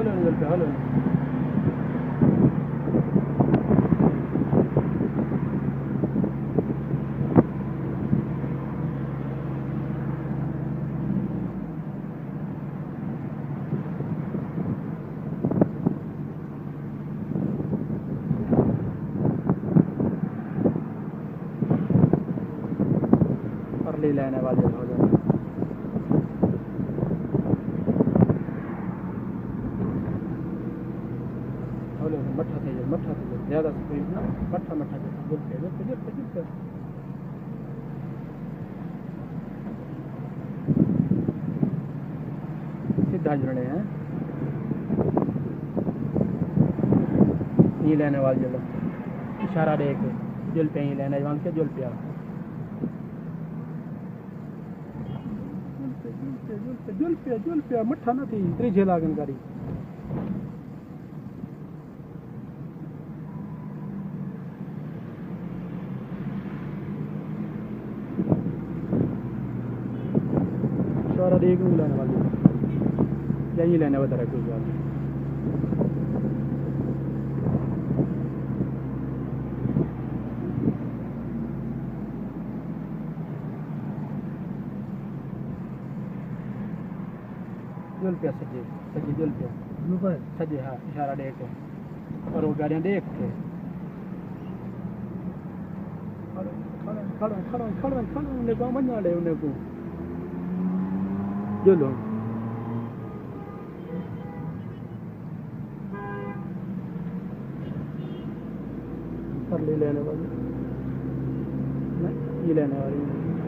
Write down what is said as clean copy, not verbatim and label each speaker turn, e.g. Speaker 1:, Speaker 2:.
Speaker 1: hello नहीं पे hello नहीं परली लेने वाले हो जाए हलो मठा थे ज़्यादा स्पीड ना मठा मठा जुल सीधा जुड़ने हैं ये लेने वाले जुल इशारा दे के जुल पे ही लेने वाले के जुल पे मठा ना थी त्रिझे लागन गाड़ी इशारा दे के लेने वाले यही लेने वाला है कोई बात नहीं जुल पे सजी जुल पे सजी हाँ इशारा दे के और वो गाड़ियाँ देख के खड़ो उन्हें को मना ले उन्हें को जुलो पर ले लेने वाली नहीं ये लेने वाली